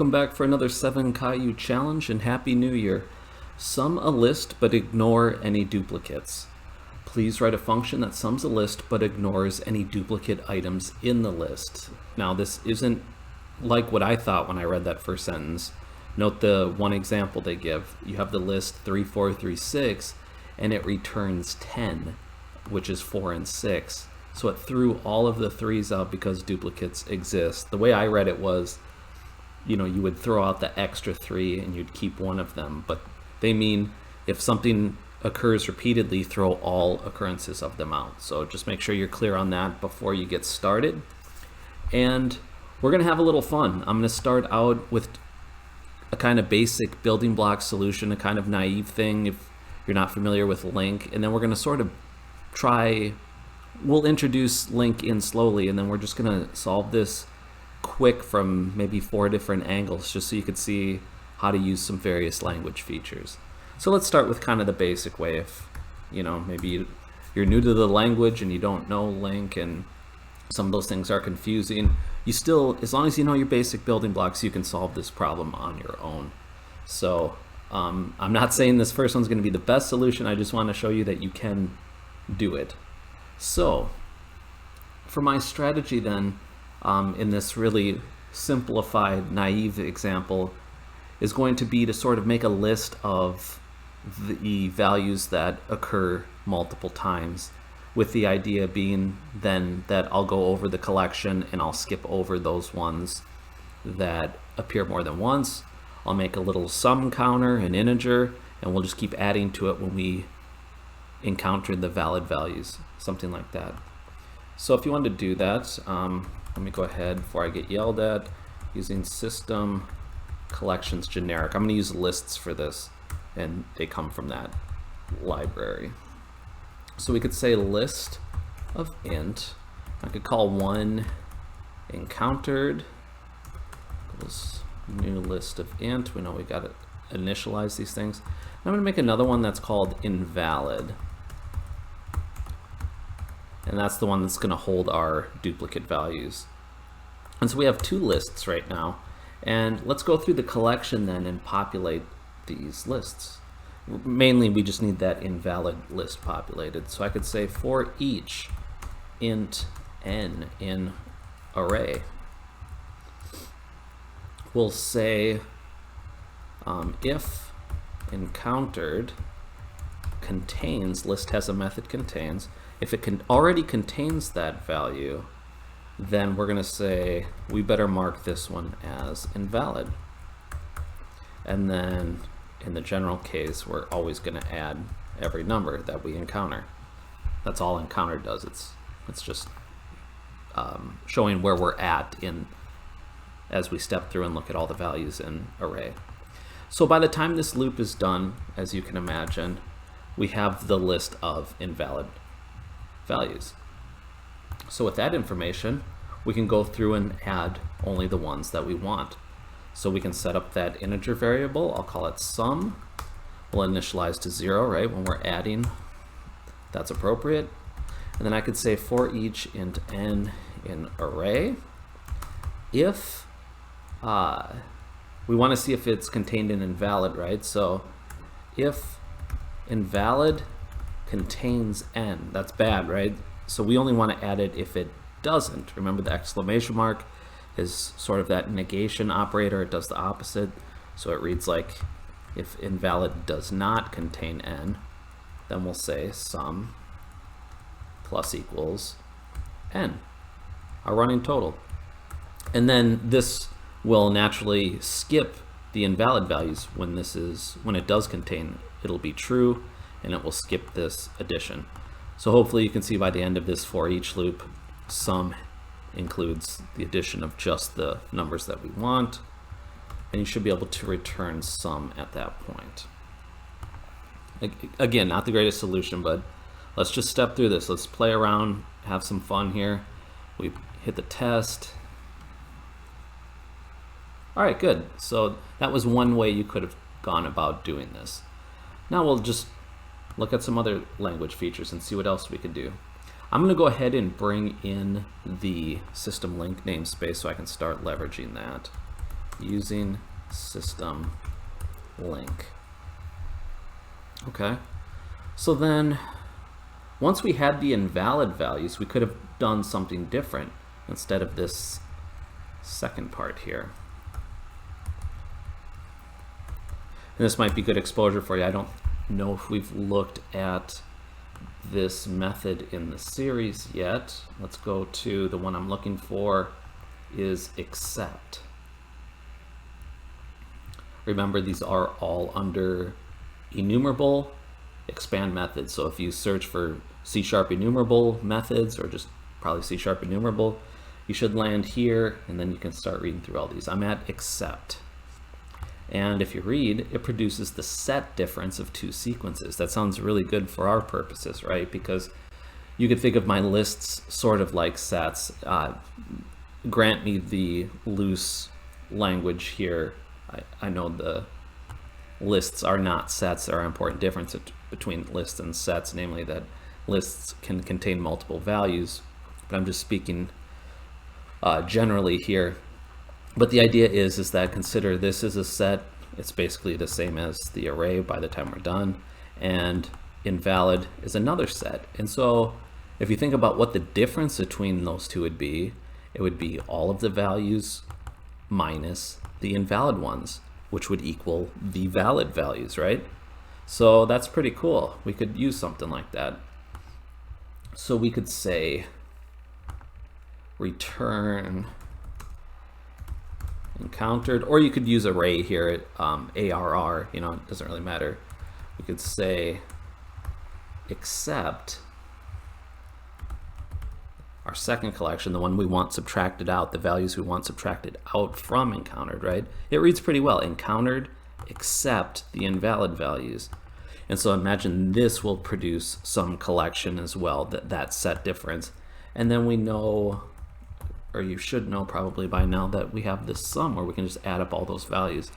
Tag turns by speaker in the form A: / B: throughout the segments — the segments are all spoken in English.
A: welcome back for another 7 Caillou challenge, and Happy New Year. Sum a list but ignore any duplicates. Please write a function that sums a list but ignores any duplicate items in the list. Now this isn't like what I thought when I read that first sentence. Note the one example they give. You have the list 3, 4, 3, 6 and it returns 10, which is 4 and 6. So it threw all of the 3's out because duplicates exist. The way I read it was, you would throw out the extra 3 and you'd keep one of them, but they mean if something occurs repeatedly, throw all occurrences of them out. So just make sure you're clear on that before you get started. And we're gonna have a little fun. I'm gonna start out with a kind of basic building block solution, a kind of naive thing if you're not familiar with LINQ, and then we're gonna sort of we'll introduce LINQ in slowly, and then we're just gonna solve this quick from maybe 4 different angles, just so you could see how to use some various language features. So let's start with kind of the basic way. If maybe you're new to the language and you don't know LINQ and some of those things are confusing, you still, as long as you know your basic building blocks, you can solve this problem on your own. So I'm not saying this first one's going to be the best solution. I just want to show you that you can do it. So for my strategy then, in this really simplified, naive example, is going to be to sort of make a list of the values that occur multiple times, with the idea being then that I'll go over the collection and I'll skip over those ones that appear more than once. I'll make a little sum counter, an integer, and we'll just keep adding to it when we encounter the valid values, something like that. So if you want to do that, let me go ahead before I get yelled at, using system collections generic. I'm going to use lists for this, and they come from that library. So we could say list of int. I could call one encountered equals new list of int. We know we got to initialize these things. I'm going to make another one that's called invalid, and that's the one that's going to hold our duplicate values. And so we have 2 lists right now, and let's go through the collection then and populate these lists. Mainly we just need that invalid list populated. So I could say for each int n in array, we'll say if encountered contains, list has a method contains, if it already contains that value, then we're going to say we better mark this one as invalid. And then in the general case, we're always going to add every number that we encounter. That's all encounter does. It's just showing where we're at as we step through and look at all the values in array. So by the time this loop is done, as you can imagine, we have the list of invalid values. So with that information, we can go through and add only the ones that we want. So we can set up that integer variable. I'll call it sum. We'll initialize to 0, right? When we're adding, that's appropriate. And then I could say for each int n in array, if we want to see if it's contained in invalid, right? So if invalid contains n, that's bad, right? So we only want to add it if it doesn't. Remember, the exclamation mark is sort of that negation operator. It does the opposite. So it reads like, if invalid does not contain n, then we'll say sum plus equals n, our running total. And then this will naturally skip the invalid values when it does contain. It'll be true, and it will skip this addition. So hopefully you can see by the end of this for each loop, sum includes the addition of just the numbers that we want, and you should be able to return sum at that point. Again, not the greatest solution, but let's just step through this. Let's play around, have some fun here. We hit the test. All right, good. So that was one way you could have gone about doing this. Now we'll just look at some other language features and see what else we can do. I'm going to go ahead and bring in the system LINQ namespace so I can start leveraging that. using system LINQ. Okay, so then once we had the invalid values, we could have done something different instead of this second part here. And this might be good exposure for you. I don't know if we've looked at this method in the series yet. Let's go to the one I'm looking for is except. Remember, these are all under enumerable expand methods. So if you search for C# enumerable methods, or just probably C# enumerable, you should land here, and then you can start reading through all these. I'm at except. And if you read, it produces the set difference of two sequences. That sounds really good for our purposes, right? Because you could think of my lists sort of like sets. Grant me the loose language here. I know the lists are not sets. There are important differences between lists and sets, namely that lists can contain multiple values. But I'm just speaking generally here. But the idea is that consider this is a set. It's basically the same as the array by the time we're done. And invalid is another set. And so if you think about what the difference between those two would be, it would be all of the values minus the invalid ones, which would equal the valid values, right? So that's pretty cool. We could use something like that. So we could say return encountered, or you could use array here, ARR, you know, it doesn't really matter. We could say except our second collection, the one we want subtracted out, the values we want subtracted out from encountered, right? It reads pretty well, encountered except the invalid values. And so imagine this will produce some collection as well, that set difference. And then we know, or you should know probably by now, that we have this sum where we can just add up all those values.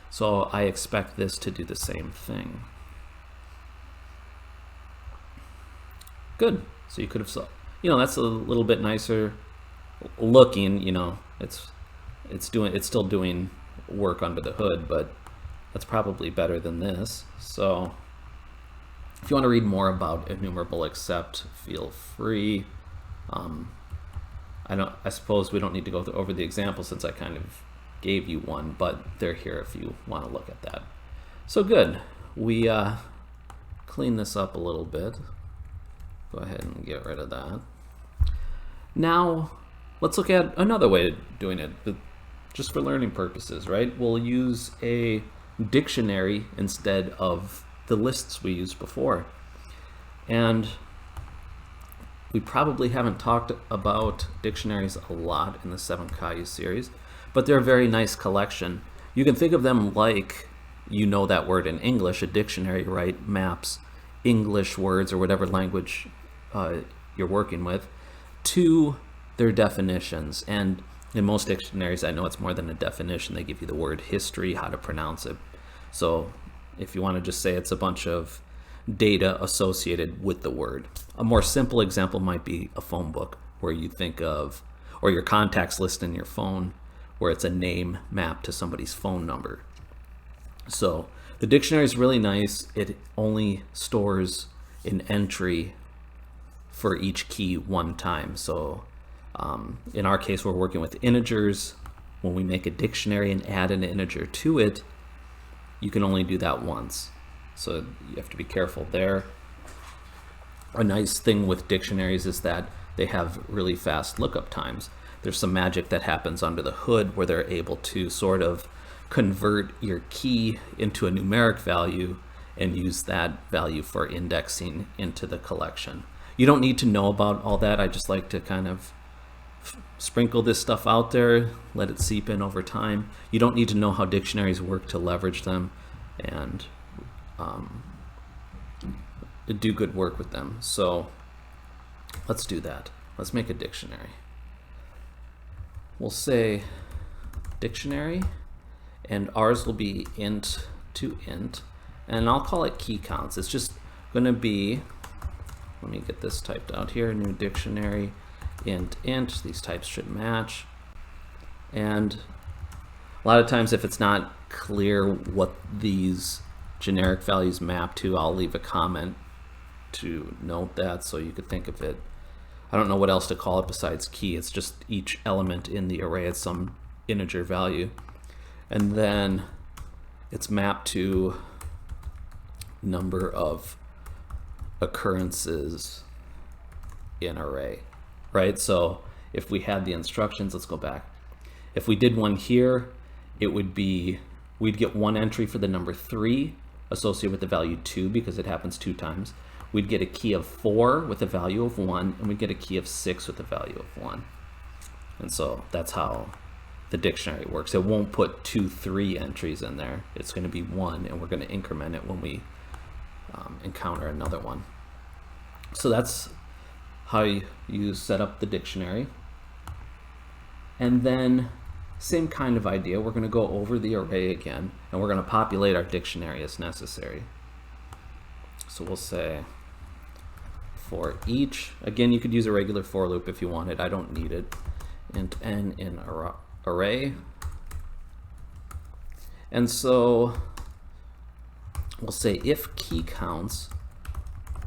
A: So I expect this to do the same thing. Good. So you could have, you know, that's a little bit nicer looking, you know, it's still doing work under the hood, but that's probably better than this. So if you want to read more about enumerable except, feel free. I suppose we don't need to go over the example since I kind of gave you one, but they're here if you want to look at that. So good. We clean this up a little bit. Go ahead and get rid of that. Now let's look at another way of doing it, but just for learning purposes, right? We'll use a dictionary instead of the lists we used before. And we probably haven't talked about dictionaries a lot in the 7 Caillou series, but they're a very nice collection. You can think of them like, you know that word in English, a dictionary, right? Maps English words or whatever language you're working with to their definitions. And in most dictionaries, I know it's more than a definition. They give you the word history, how to pronounce it. So if you want to just say it's a bunch of data associated with the word. A more simple example might be a phone book, where you think of, or your contacts list in your phone, where it's a name mapped to somebody's phone number. So the dictionary is really nice. It only stores an entry for each key one time. So in our case, we're working with integers. When we make a dictionary and add an integer to it, you can only do that once. So you have to be careful there. A nice thing with dictionaries is that they have really fast lookup times. There's some magic that happens under the hood where they're able to sort of convert your key into a numeric value and use that value for indexing into the collection. You don't need to know about all that. I just like to kind of sprinkle this stuff out there, let it seep in over time. You don't need to know how dictionaries work to leverage them and do good work with them. So let's do that. Let's make a dictionary. We'll say dictionary, and ours will be int to int, and I'll call it key counts. It's just going to be, let me get this typed out here, new dictionary, int. These types should match. And A lot of times if it's not clear what these generic values map to, I'll leave a comment to note that so you could think of it. I don't know what else to call it besides key. It's just each element in the array has some integer value. And then it's mapped to number of occurrences in array, right? So if we had the instructions, let's go back. If we did one here, it would be, we'd get one entry for the number 3 associated with the value 2 because it happens 2 times. We'd get a key of 4 with a value of 1, and we'd get a key of 6 with a value of 1. And so that's how the dictionary works. It won't put 2, 3 entries in there. It's going to be 1, and we're going to increment it when we encounter another one. So that's how you set up the dictionary. And then same kind of idea, we're going to go over the array again, and we're going to populate our dictionary as necessary. So we'll say for each, again, you could use a regular for loop if you wanted. I don't need it. Int n in array. And so we'll say if key counts,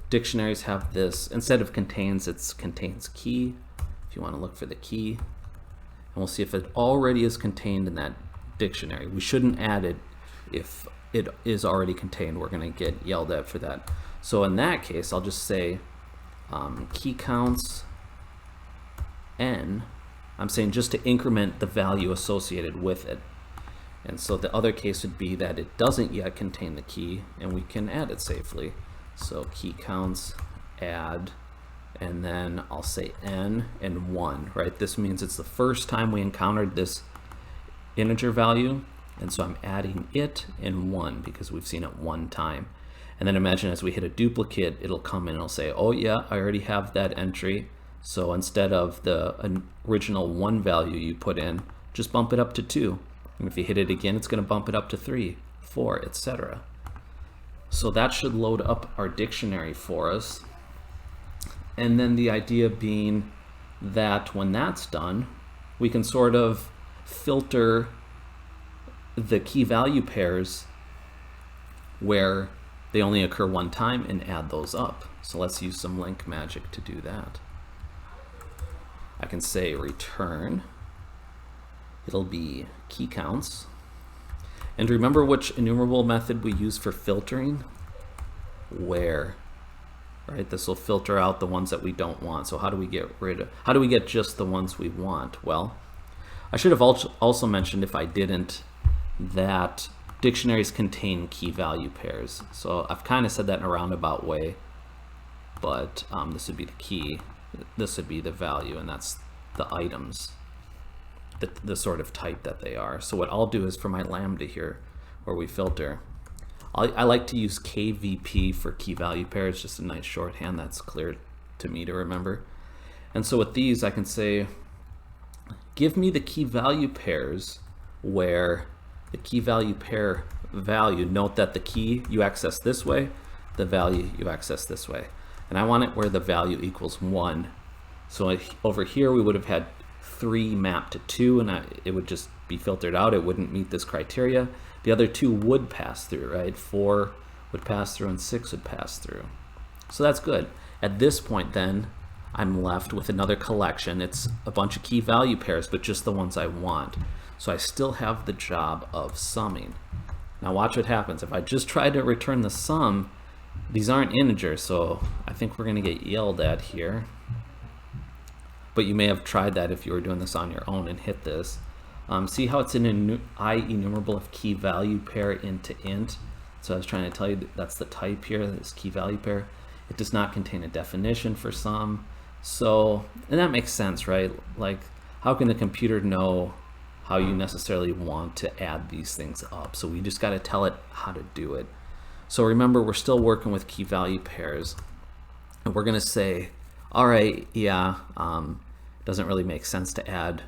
A: dictionaries have this, instead of contains, it's contains key, if you want to look for the key. And we'll see if it already is contained in that dictionary. We shouldn't add it if it is already contained. We're going to get yelled at for that. So in that case, I'll just say key counts n. I'm saying just to increment the value associated with it. And so the other case would be that it doesn't yet contain the key, and we can add it safely. So key counts, add, and then I'll say n and 1, right? This means it's the first time we encountered this integer value, and so I'm adding it and 1 because we've seen it one time. And then imagine as we hit a duplicate, it'll come in and it'll say, oh yeah, I already have that entry. So instead of the original 1 value you put in, just bump it up to 2. And if you hit it again, it's going to bump it up to 3, 4, etc. So that should load up our dictionary for us. And then the idea being that when that's done, we can sort of filter the key value pairs where they only occur one time and add those up. So let's use some LINQ magic to do that. I can say return. It'll be key counts. And remember which enumerable method we use for filtering? Where, right? This will filter out the ones that we don't want. So how do we get just the ones we want? Well, I should have also mentioned, if I didn't, that dictionaries contain key value pairs. So I've kind of said that in a roundabout way, but this would be the key, this would be the value, and that's the items, the sort of type that they are. So what I'll do is for my lambda here, where we filter, I like to use KVP for key value pairs, just a nice shorthand that's clear to me to remember. And so with these I can say, give me the key value pairs where the key value pair value, note that the key you access this way, the value you access this way. And I want it where the value equals 1. So over here we would have had 3 mapped to 2, and it would just be filtered out. It wouldn't meet this criteria. The other 2 would pass through, right? 4 would pass through and 6 would pass through. So that's good. At this point then, I'm left with another collection. It's a bunch of key value pairs, but just the ones I want. So I still have the job of summing. Now watch what happens. If I just try to return the sum, these aren't integers, so I think we're going to get yelled at here. But you may have tried that if you were doing this on your own and hit this. See how it's an I enumerable of key value pair into int? So I was trying to tell you that's the type here, this key value pair. It does not contain a definition for sum. So, and that makes sense, right? Like, how can the computer know how you necessarily want to add these things up? So we just got to tell it how to do it. So remember, we're still working with key value pairs, and we're going to say, all right, yeah, doesn't really make sense to add.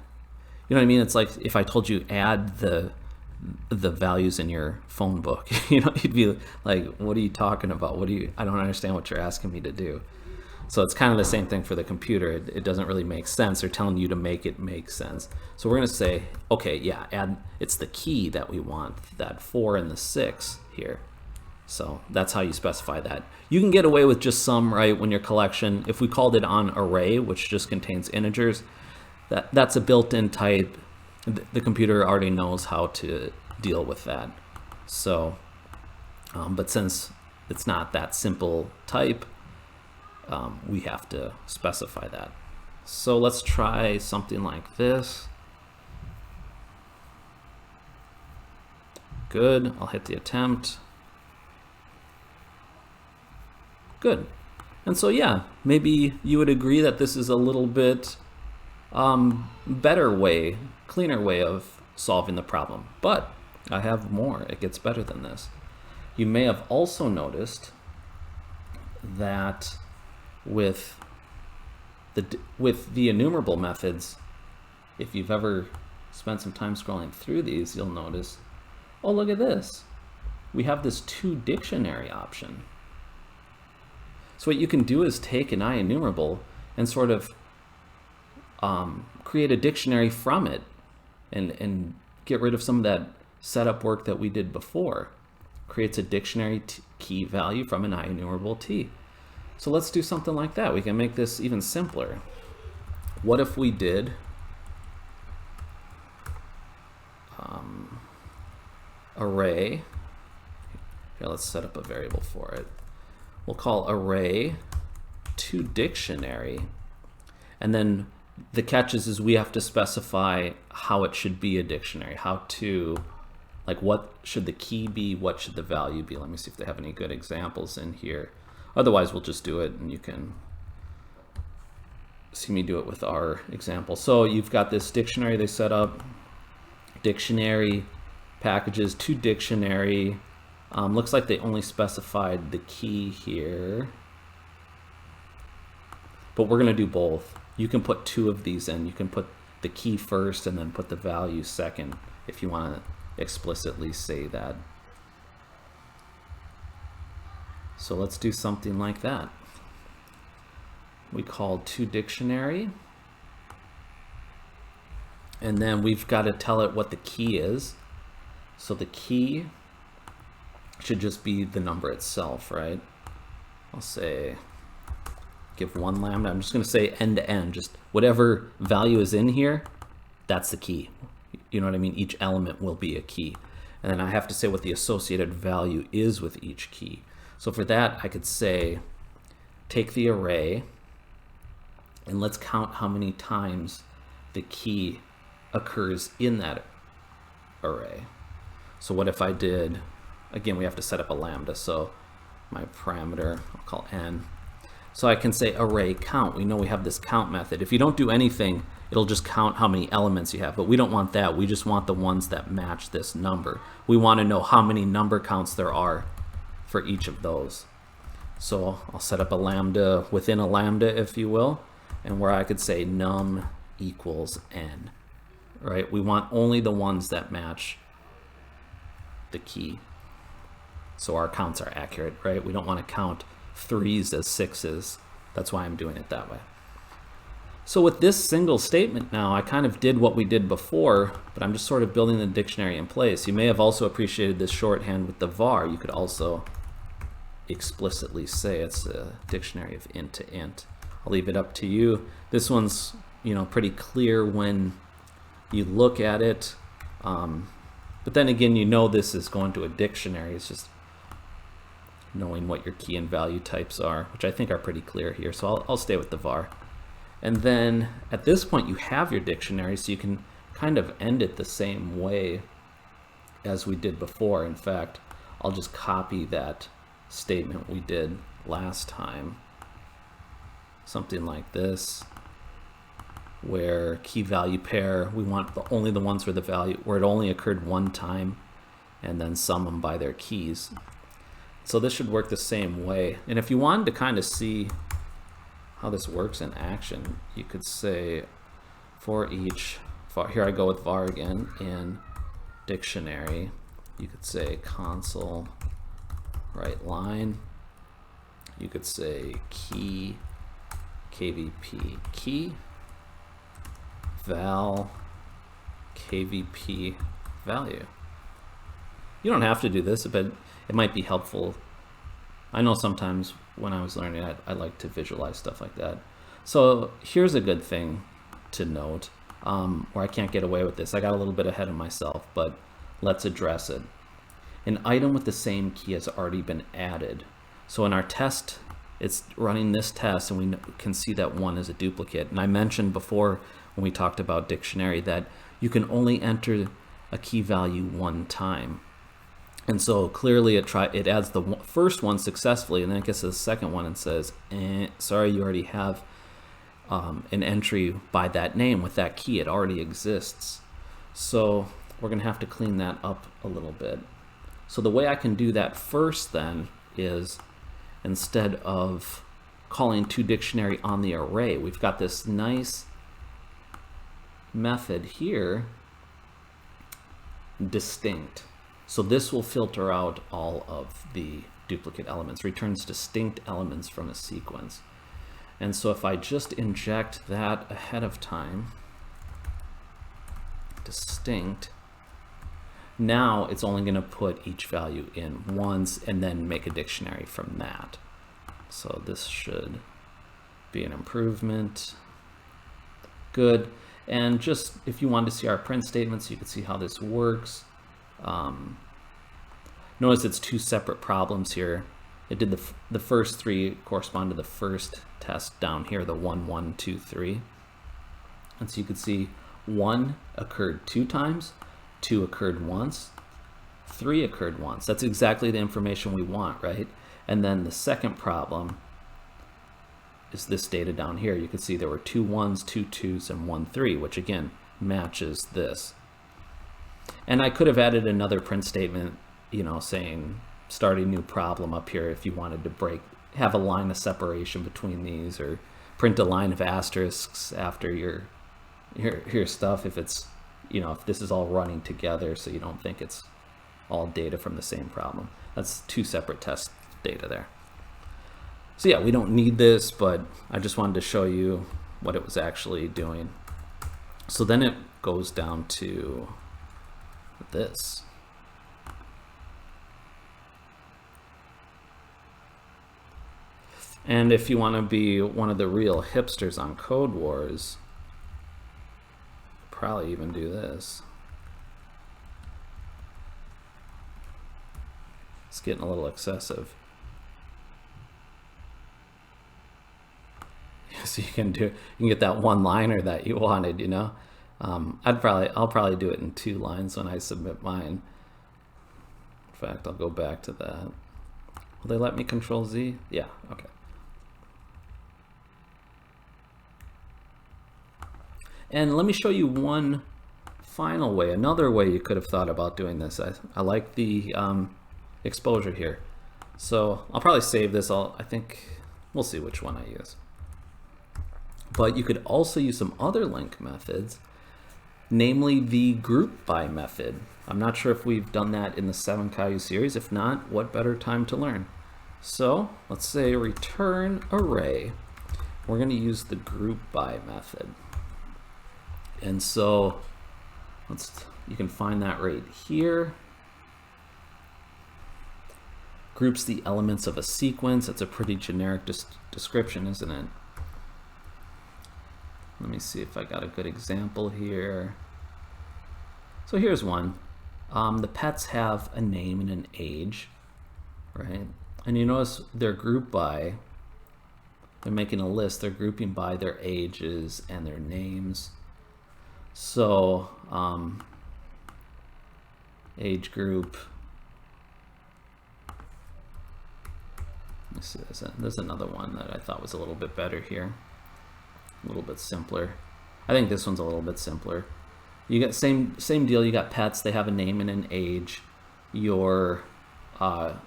A: You know what I mean? It's like if I told you add the values in your phone book, you know, you'd be like, what are you talking about? I don't understand what you're asking me to do. So it's kind of the same thing for the computer. It doesn't really make sense. They're telling you to make it make sense. So we're going to say, okay, yeah, it's the key that we want, that 4 and the 6 here. So that's how you specify that. You can get away with just sum, right, when your collection, if we called it on array, which just contains integers, that's a built-in type. The computer already knows how to deal with that. So, but since it's not that simple type, we have to specify that. So let's try something like this. Good, I'll hit the attempt. Good. And so yeah, maybe you would agree that this is a little bit better way, cleaner way of solving the problem. But I have more. It gets better than this. You may have also noticed that with the enumerable methods, if you've ever spent some time scrolling through these, you'll notice, oh, look at this. We have this toDictionary option. So what you can do is take an IEnumerable and sort of create a dictionary from it and get rid of some of that setup work that we did before. Creates a dictionary key value from an IEnumerable T. So let's do something like that. We can make this even simpler. What if we did array, here, let's set up a variable for it. We'll call array toDictionary, and then the catch is we have to specify how it should be a dictionary, how to, like, what should the key be, what should the value be. Let me see if they have any good examples in here. Otherwise, we'll just do it, and you can see me do it with our example. So you've got this dictionary they set up, dictionary packages toDictionary. Looks like they only specified the key here, but we're going to do both. You can put 2 of these in. You can put the key first and then put the value second if you want to explicitly say that. So let's do something like that. We call toDictionary, and then we've got to tell it what the key is. So the key should just be the number itself, right? I'll say give 1 lambda. I'm just going to say end to end, just whatever value is in here, that's the key. You know what I mean? Each element will be a key. And then I have to say what the associated value is with each key. So for that, I could say take the array and let's count how many times the key occurs in that array. So what if I did, again, we have to set up a lambda, so my parameter I'll call n. So I can say array count. We know we have this count method. If you don't do anything, it'll just count how many elements you have, but we don't want that. We just want the ones that match this number. We want to know how many number counts there are for each of those. So I'll set up a lambda within a lambda, if you will, and where I could say num equals n, right? We want only the ones that match the key, so our counts are accurate, right? We don't want to count 3s as 6s. That's why I'm doing it that way. So with this single statement now, I kind of did what we did before, but I'm just sort of building the dictionary in place. You may have also appreciated this shorthand with the var. You could also explicitly say it's a dictionary of int to int. I'll leave it up to you. This one's, you know, pretty clear when you look at it. But then again, you know this is going to a dictionary. It's just knowing what your key and value types are, which I think are pretty clear here. So I'll stay with the var. And then at this point, you have your dictionary, so you can kind of end it the same way as we did before. In fact, I'll just copy that statement we did last time. Something like this, where key value pair, we want only the ones where the value, where it only occurred 1 time, and then sum them by their keys. So this should work the same way. And if you wanted to kind of see how this works in action, you could say for each, here I go with var again, in dictionary, you could say console write line, you could say key KVP key, val KVP value. You don't have to do this, but it might be helpful. I know sometimes when I was learning, I like to visualize stuff like that. So here's a good thing to note, where I can't get away with this. I got a little bit ahead of myself, but let's address it. An item with the same key has already been added. So in our test, it's running this test, and we can see that 1 is a duplicate. And I mentioned before when we talked about dictionary that you can only enter a key value 1 time. And so clearly it adds the first one successfully, and then it gets to the second one and says, sorry, you already have an entry by that name with that key. It already exists. So we're going to have to clean that up a little bit. So the way I can do that first then is, instead of calling toDictionary on the array, we've got this nice method here, distinct. So this will filter out all of the duplicate elements, returns distinct elements from a sequence. And so if I just inject that ahead of time, distinct, now it's only going to put each value in once and then make a dictionary from that. So this should be an improvement. Good. And just if you want to see our print statements, you can see how this works. Notice it's 2 separate problems here. It did the first 3 correspond to the first test down here, the 1, 1, 2, 3. And so you can see 1 occurred 2 times, 2 occurred once, 3 occurred once. That's exactly the information we want, right? And then the second problem is this data down here. You can see there were 2 1s, 2 2s, and 1 3, which again matches this. And I could have added another print statement, you know, saying start a new problem up here if you wanted to have a line of separation between these, or print a line of asterisks after your stuff if it's, you know, if this is all running together so you don't think it's all data from the same problem. That's 2 separate test data there. So yeah, we don't need this, but I just wanted to show you what it was actually doing. So then it goes down to this. And if you want to be one of the real hipsters on Code Wars, probably even do this. It's getting a little excessive. So you can get that one liner that you wanted, you know. I'll probably do it in 2 lines when I submit mine. In fact, I'll go back to that. Will they let me Control Z? Yeah, okay. And let me show you one final way, another way you could have thought about doing this. I like the exposure here. So I'll probably save this. I think we'll see which one I use. But you could also use some other LINQ methods, namely the group by method. I'm not sure if we've done that in the 7 Caillou series. If not, what better time to learn? So let's say return array. We're going to use the group by method. And so you can find that right here. Groups the elements of a sequence. That's a pretty generic description, isn't it? Let me see if I got a good example here. So here's one. The pets have a name and an age, right? And you notice they're grouped by, they're making a list, they're grouping by their ages and their names. So age group, let me see, there's another one that I thought was a little bit better here, a little bit simpler. I think this one's a little bit simpler. You got same deal, you got pets, they have a name and an age. Your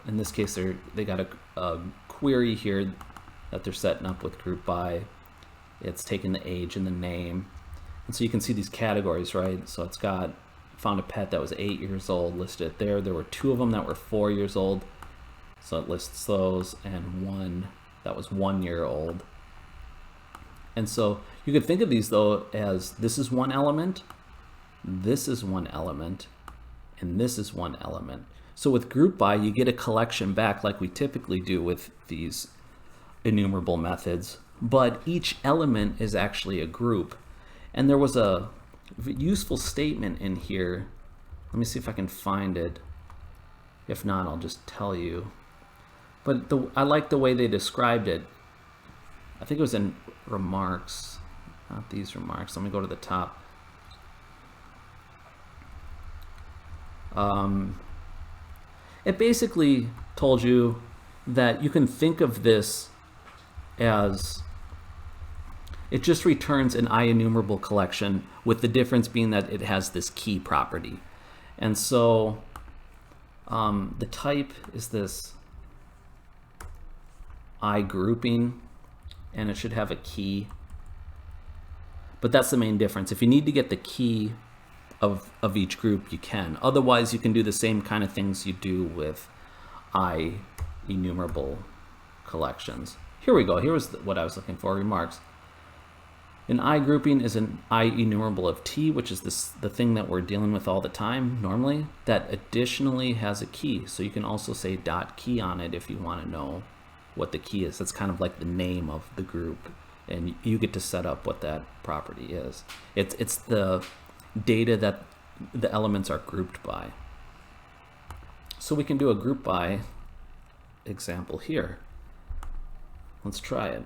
A: in this case they got a query here that they're setting up with group by. It's taking the age and the name. And so you can see these categories, right? So it's got, found a pet that was 8 years old, listed it there. There were 2 of them that were 4 years old. So it lists those, and 1 that was 1 year old. And so you could think of these though as this is one element, this is one element, and this is one element. So with group by, you get a collection back like we typically do with these enumerable methods, but each element is actually a group. And there was a useful statement in here. Let me see if I can find it. If not, I'll just tell you. But I like the way they described it. I think it was in remarks, not these remarks. Let me go to the top. It basically told you that you can think of this as it just returns an IEnumerable collection, with the difference being that it has this key property. And so the type is this I grouping, and it should have a key. But that's the main difference. If you need to get the key of each group, you can. Otherwise, you can do the same kind of things you do with IEnumerable collections. Here we go. Here was what I was looking for, remarks. An I grouping is an IEnumerable of T, which is the thing that we're dealing with all the time normally, that additionally has a key. So you can also say dot key on it if you want to know what the key is. That's kind of like the name of the group, and you get to set up what that property is. It's the data that the elements are grouped by. So we can do a group by example here. Let's try it.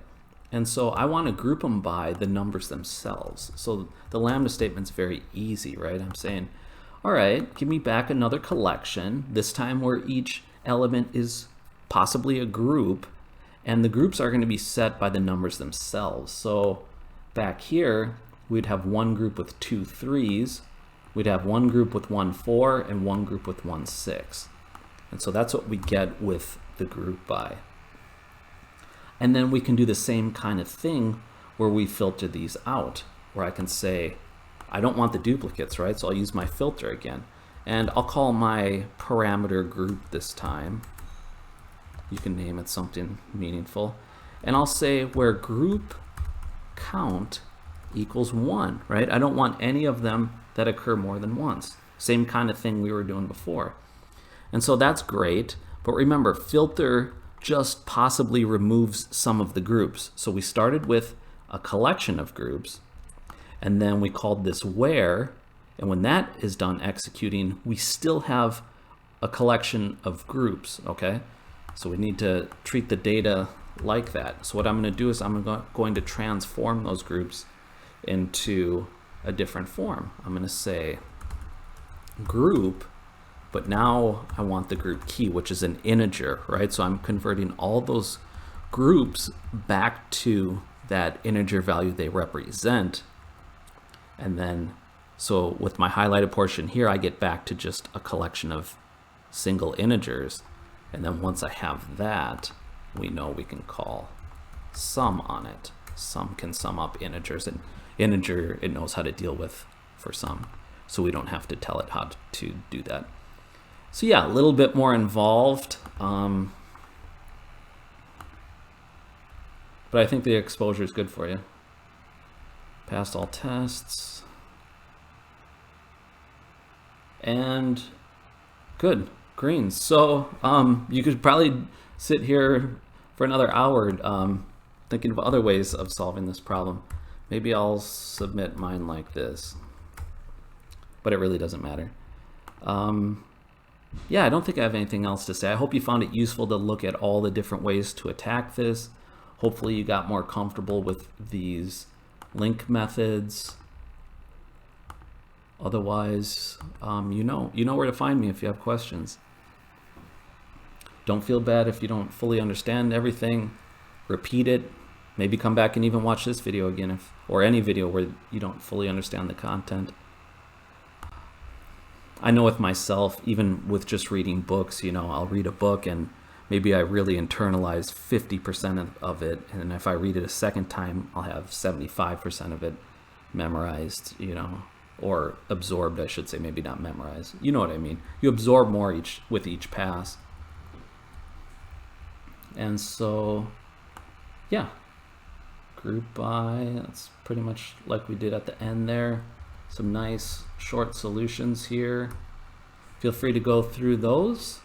A: And so I want to group them by the numbers themselves. So the lambda statement's very easy, right? I'm saying, all right, give me back another collection, this time where each element is possibly a group, and the groups are going to be set by the numbers themselves. So back here, we'd have one group with 2 3s, we'd have one group with 1 4, and one group with 1 6. And so that's what we get with the group by. And then we can do the same kind of thing where we filter these out, where I can say, I don't want the duplicates, right? So I'll use my filter again. And I'll call my parameter group this time. You can name it something meaningful. And I'll say where group count equals 1, right? I don't want any of them that occur more than once. Same kind of thing we were doing before. And so that's great. But remember, filter just possibly removes some of the groups. So we started with a collection of groups, and then we called this where, and when that is done executing, we still have a collection of groups, okay? So we need to treat the data like that. So what I'm going to do is I'm going to transform those groups into a different form. I'm going to say group, but now I want the group key, which is an integer, right? So I'm converting all those groups back to that integer value they represent. And then, so with my highlighted portion here, I get back to just a collection of single integers. And then once I have that, we know we can call sum on it. Sum can sum up integers, and integer it knows how to deal with for sum. So we don't have to tell it how to do that. So yeah, a little bit more involved, but I think the exposure is good for you. Passed all tests. And good, green. So you could probably sit here for another hour thinking of other ways of solving this problem. Maybe I'll submit mine like this, but it really doesn't matter. Yeah, I don't think I have anything else to say. I hope you found it useful to look at all the different ways to attack this. Hopefully you got more comfortable with these LINQ methods. Otherwise, you know where to find me if you have questions. Don't feel bad if you don't fully understand everything. Repeat it. Maybe come back and even watch this video again, or any video where you don't fully understand the content. I know with myself, even with just reading books, I'll read a book and maybe I really internalize 50% of it. And if I read it a second time, I'll have 75% of it memorized, or absorbed, I should say, maybe not memorized. You know what I mean? You absorb more with each pass. And so, yeah, group by. That's pretty much like we did at the end there. Some nice short solutions here. Feel free to go through those.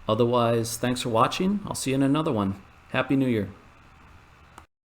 A: Otherwise, thanks for watching. I'll see you in another one. Happy New Year.